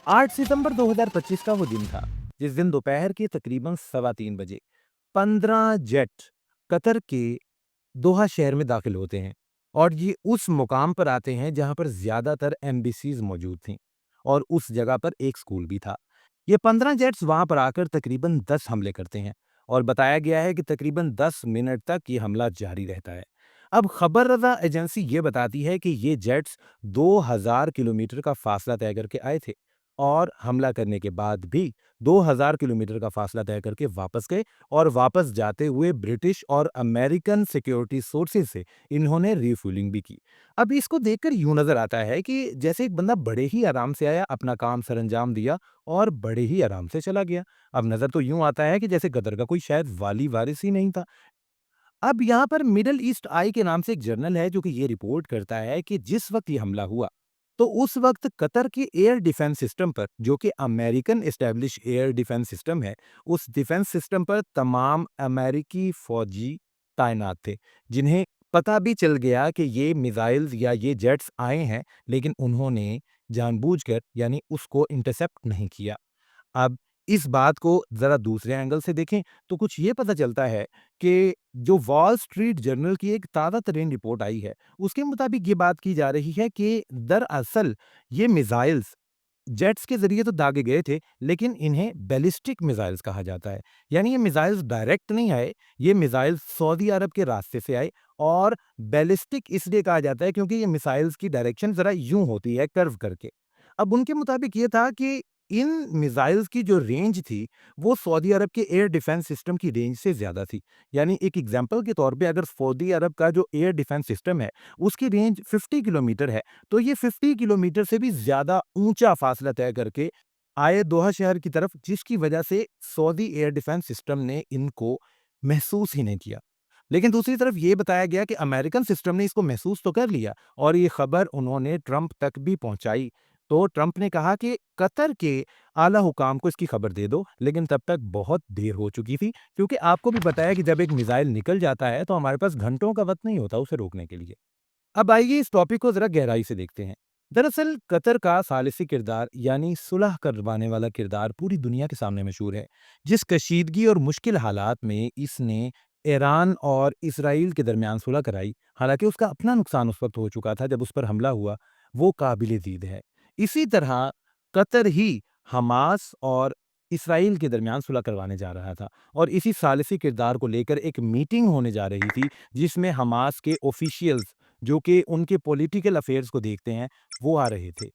8 सितंबर 2025 का वो दिन था, जिस दिन दोपहर के तकरीबन सवा 3 बजे 15 जेट कतर के दोहा शहर में दाखिल होते हैं और ये उस मुकाम पर आते हैं जहां पर ज्यादातर एम्बेसीज मौजूद थीं और उस जगह पर एक स्कूल भी था। ये 15 जेट्स वहां पर आकर तकरीबन 10 हमले करते हैं और बताया गया है कि तकरीबन 10 मिनट तक ये हमला जारी रहता है। अब खबर रदा एजेंसी ये बताती है कि ये जेट्स 2000 किलोमीटर का फासला तय करके आए थे और हमला करने के बाद भी 2000 किलोमीटर का फासला तय करके वापस गए और वापस जाते हुए ब्रिटिश और अमेरिकन सिक्योरिटी सोर्सेज से इन्होंने रिफ्यूलिंग भी की। अब इसको देखकर यूं नजर आता है कि जैसे एक बंदा बड़े ही आराम से आया, अपना काम सरंजाम दिया और बड़े ही आराम से चला गया। अब नजर तो यूं आता है कि जैसे गदर का कोई शायद वाली वारिस ही नहीं था। अब यहाँ पर मिडल ईस्ट आई के नाम से एक जर्नल है जो कि ये रिपोर्ट करता है कि जिस वक्त ये हमला हुआ तो उस वक्त कतर के एयर डिफेंस सिस्टम पर, जो कि American establish air defence system है, उस डिफेंस सिस्टम पर तमाम अमेरिकी फौजी तैनात थे, जिन्हें पता भी चल गया कि ये मिसाइल्स या ये जेट्स आए हैं, लेकिन उन्होंने जानबूझकर यानी उसको इंटरसेप्ट नहीं किया। अब इस बात को ज़रा दूसरे एंगल से देखें तो कुछ ये पता चलता है कि जो वॉल स्ट्रीट जर्नल की एक ताज़ा तरीन रिपोर्ट आई है, उसके मुताबिक ये बात की जा रही है कि दरअसल ये मिसाइल्स जेट्स के ज़रिए तो दागे गए थे, लेकिन इन्हें बैलिस्टिक मिसाइल्स कहा जाता है। यानी ये मिसाइल्स डायरेक्ट नहीं आए, ये मिसाइल्स सऊदी अरब के रास्ते से आए और बैलिस्टिक इसलिए कहा जाता है क्योंकि ये मिसाइल्स की डायरेक्शन ज़रा यूँ होती है कर्व करके। अब उनके मुताबिक ये था कि इन मिसाइल्स की जो रेंज थी, वो सऊदी अरब के एयर डिफेंस सिस्टम की रेंज से ज़्यादा थी। यानी एक एग्ज़ाम्पल के तौर पे अगर सऊदी अरब का जो एयर डिफेंस सिस्टम है, उसकी रेंज 50 किलोमीटर है, तो ये 50 किलोमीटर से भी ज़्यादा ऊँचा फ़ासला तय करके आए दोहा शहर की तरफ, जिसकी वजह से सऊदी एयर डिफेंस सिस्टम ने इनको महसूस ही नहीं किया। लेकिन दूसरी तरफ ये बताया गया कि अमेरिकन सिस्टम ने इसको महसूस तो कर लिया और ये खबर उन्होंने ट्रंप तक भी पहुंचाई। तो ट्रंप ने कहा कि कतर के आला हुकाम को इसकी खबर दे दो, लेकिन तब तक बहुत देर हो चुकी थी, क्योंकि आपको भी बताया कि जब एक मिसाइल निकल जाता है तो हमारे पास घंटों का वक्त नहीं होता उसे रोकने के लिए। अब आइए इस टॉपिक को जरा गहराई से देखते हैं। दरअसल कतर का सालिसी किरदार यानी सुलह करवाने वाला किरदार पूरी दुनिया के सामने मशहूर है। जिस कशीदगी और मुश्किल हालात में इसने ईरान और इसराइल के दरमियान सुलह कराई, हालांकि उसका अपना नुकसान उस वक्त हो चुका था जब उस पर हमला हुआ, वो काबिल दीद है। इसी तरह कतर ही हमास और इसराइल के दरमियान सुलह करवाने जा रहा था और इसी सालिसी किरदार को लेकर एक मीटिंग होने जा रही थी, जिसमें हमास के ऑफिशियल्स, जो कि उनके पॉलिटिकल अफेयर्स को देखते हैं, वो आ रहे थे।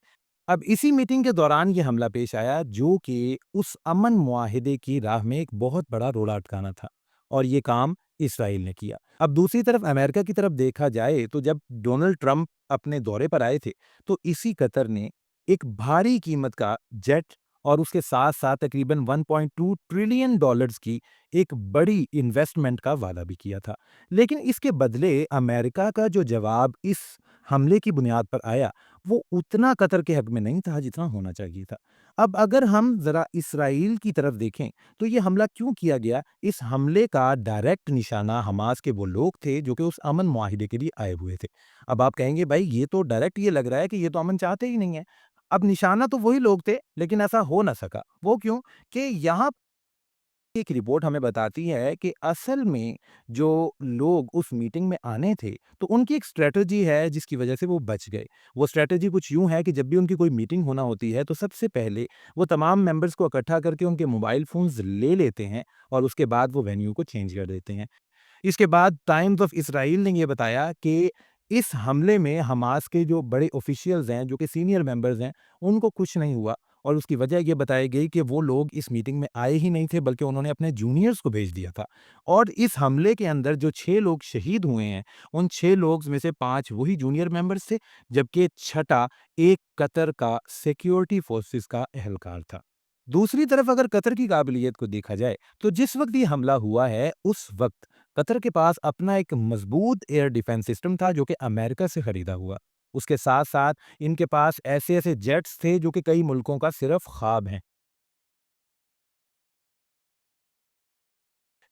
अब इसी मीटिंग के दौरान ये हमला पेश आया जो कि उस अमन मुआहिदे की राह में एक बहुत बड़ा रोड़ा अटकाना था और ये काम इसराइल ने किया। अब दूसरी तरफ अमेरिका की तरफ देखा जाए तो जब डोनाल्ड ट्रंप अपने दौरे पर आए थे, तो इसी कतर ने एक भारी कीमत का जेट और उसके साथ-साथ तकरीबन 1.2 ट्रिलियन डॉलर्स की एक बड़ी इन्वेस्टमेंट का वादा भी किया था। लेकिन इसके बदले अमेरिका का जो जवाब इस हमले की बुनियाद पर आया, वो उतना कतर के हक में नहीं था जितना होना चाहिए था। अब अगर हम ज़रा इसराइल की तरफ देखें, तो ये हमला क्यों किया गया? इस हमले का डायरेक्ट निशाना हमास के वो लोग थे जो कि उस अमन मुआहिदे के लिए आए हुए थे। अब आप कहेंगे भाई ये तो डायरेक्ट ये लग रहा है कि ये तो अमन चाहते ही नहीं है। अब निशाना तो वही लोग थे, लेकिन ऐसा हो ना सका। वो क्यों? कि यहाँ एक रिपोर्ट हमें बताती है कि असल में जो लोग उस मीटिंग में आने थे, तो उनकी एक स्ट्रैटेजी है जिसकी वजह से वो बच गए। वो स्ट्रैटेजी कुछ यूँ है कि जब भी उनकी कोई मीटिंग होना होती है, तो सबसे पहले वो तमाम मेंबर्स को इकट्ठा करके उनके मोबाइल फ़ोन्स ले लेते हैं और उसके बाद वो वेन्यू को चेंज कर देते हैं। इसके बाद टाइम्स ऑफ इसराइल ने ये बताया कि इस हमले में हमास के जो बड़े ऑफिशियल्स हैं, जो कि सीनियर मेंबर्स हैं, उनको कुछ नहीं हुआ और उसकी वजह ये बताई गई कि वो लोग इस मीटिंग में आए ही नहीं थे, बल्कि उन्होंने अपने जूनियर्स को भेज दिया था। और इस हमले के अंदर जो 6 लोग शहीद हुए हैं, उन 6 लोग में से 5 वही जूनियर मेंबर्स थे, जबकि छठा एक कतर का सिक्योरिटी फोर्सेस का एहलकार था। दूसरी तरफ अगर कतर की काबिलियत को देखा जाए, तो जिस वक्त ये हमला हुआ है, उस वक्त कतर के पास अपना एक मजबूत एयर डिफेंस सिस्टम था जो कि अमेरिका से खरीदा हुआ। उसके साथ-साथ इनके पास ऐसे-ऐसे जेट्स थे जो कि कई मुल्कों का सिर्फ ख्वाब हैं,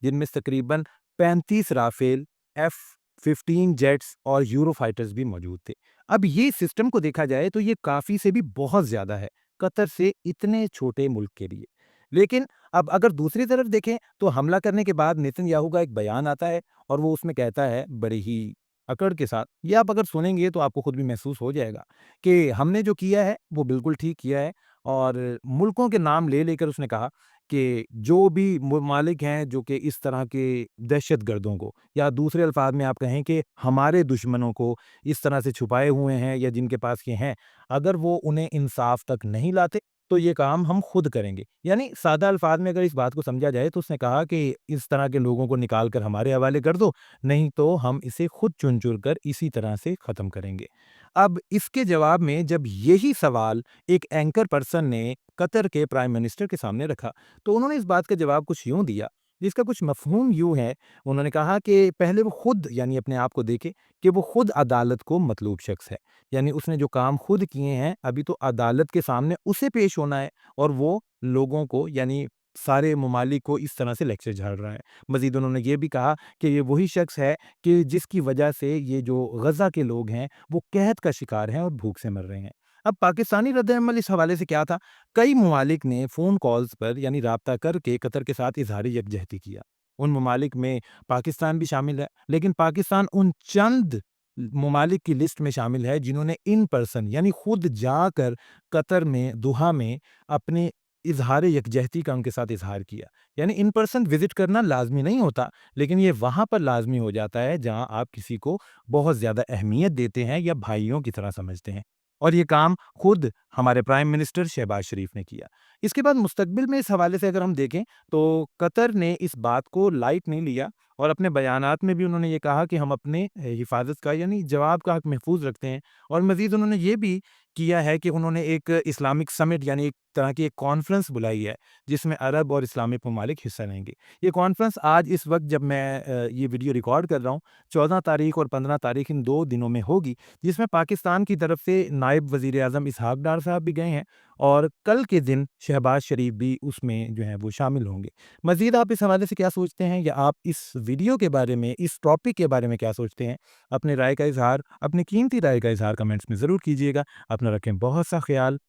जिनमें से तकरीबन 35 राफेल, F-15 जेट्स और यूरोफाइटर्स भी मौजूद थे। अब ये सिस्टम को देखा जाए तो ये काफ़ी से भी बहुत ज़्यादा है। कतर से इतने छोटे मुल्क के लिए। लेकिन अब अगर दूसरी तरफ देखें तो हमला करने के बाद नेतन्याहू का एक बयान आता है और वो उसमें कहता है बड़े ही अकड़ के साथ, ये आप अगर सुनेंगे तो आपको खुद भी महसूस हो जाएगा कि हमने जो किया है वो बिल्कुल ठीक किया है। और मुल्कों के नाम ले लेकर उसने कहा कि जो भी ममालिक हैं जो कि इस तरह के दहशतगर्दों को, या दूसरे अल्फाज में आप कहें कि हमारे दुश्मनों को इस तरह से छुपाए हुए हैं या जिनके पास ये हैं, अगर वो उन्हें इंसाफ तक नहीं लाते तो ये काम हम खुद करेंगे। यानी सादा अल्फाज में अगर इस बात को समझा जाए तो उसने कहा कि इस तरह के लोगों को निकाल कर हमारे हवाले कर दो, नहीं तो हम इसे खुद चुन-चुन कर इसी तरह से ख़त्म करेंगे। अब इसके जवाब में जब यही सवाल एक एंकर पर्सन ने कतर के प्राइम मिनिस्टर के सामने रखा, तो उन्होंने इस बात का जवाब कुछ यूँ दिया, जिसका कुछ मफ़हूम यूँ है, उन्होंने कहा कि पहले वो खुद यानी अपने आप को देखे कि वो खुद अदालत को मतलूब शख्स है। यानी उसने जो काम खुद किए हैं, अभी तो अदालत के सामने उसे पेश होना है और वो लोगों को यानी सारे ममालिक को इस तरह से लेक्चर झाड़ रहा है। मज़ीद उन्होंने ये भी कहा कि ये वही शख्स है कि जिसकी वजह से ये जो गज़ा के लोग हैं, वो कहत का शिकार हैं और भूख से मर रहे हैं। अब पाकिस्तानी रद्द-ए-अमल इस हवाले से क्या था? कई ममालिक ने फ़ोन कॉल्स पर यानी राब्ता करके कतर के साथ इज़हार यकजहती किया। उन ममालिक में पाकिस्तान भी शामिल है, लेकिन पाकिस्तान उन चंद ममालिक की लिस्ट में शामिल है जिन्होंने इन पर्सन यानी खुद जाकर कतर में, दोहा में अपने इज़हार यकजहती का उनके साथ इज़हार किया। यानी इन पर्सन विज़िट करना लाज़मी नहीं होता, लेकिन ये वहाँ पर लाज़मी हो जाता है जहाँ आप किसी को बहुत ज़्यादा अहमियत देते हैं या भाइयों की तरह समझते हैं। और ये काम खुद हमारे प्राइम मिनिस्टर शहबाज शरीफ ने किया। इसके बाद मुस्तकबिल में इस हवाले से अगर हम देखें तो कतर ने इस बात को लाइट नहीं लिया और अपने बयानात में भी उन्होंने ये कहा कि हम अपने हिफाज़त का यानी जवाब का हक महफूज़ रखते हैं। और मज़ीद उन्होंने ये भी किया है कि उन्होंने एक इस्लामिक समिट यानी एक तरह की एक कॉन्फ्रेंस बुलाई है, जिसमें अरब और इस्लामिक ममालिक हिस्सा लेंगे। ये कॉन्फ्रेंस आज इस वक़्त जब मैं ये वीडियो रिकॉर्ड कर रहा हूँ, 14 तारीख और 15 तारीख इन 2 दिनों में होगी, जिसमें पाकिस्तान की तरफ से नायब वज़ीर-ए-आज़म इसहाक़ डार साहब भी गए हैं और कल के दिन शहबाज शरीफ भी उसमें जो है वो शामिल होंगे। मज़ीद आप इस हवाले से क्या सोचते हैं या आप इस वीडियो के बारे में, इस टॉपिक के बारे में क्या सोचते हैं? अपनी राय का इज़हार, अपनी कीमती राय का इज़हार कमेंट्स में ज़रूर कीजिएगा। अपना रखें बहुत सा ख़्याल।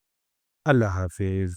अल्लाह हाफ़िज़।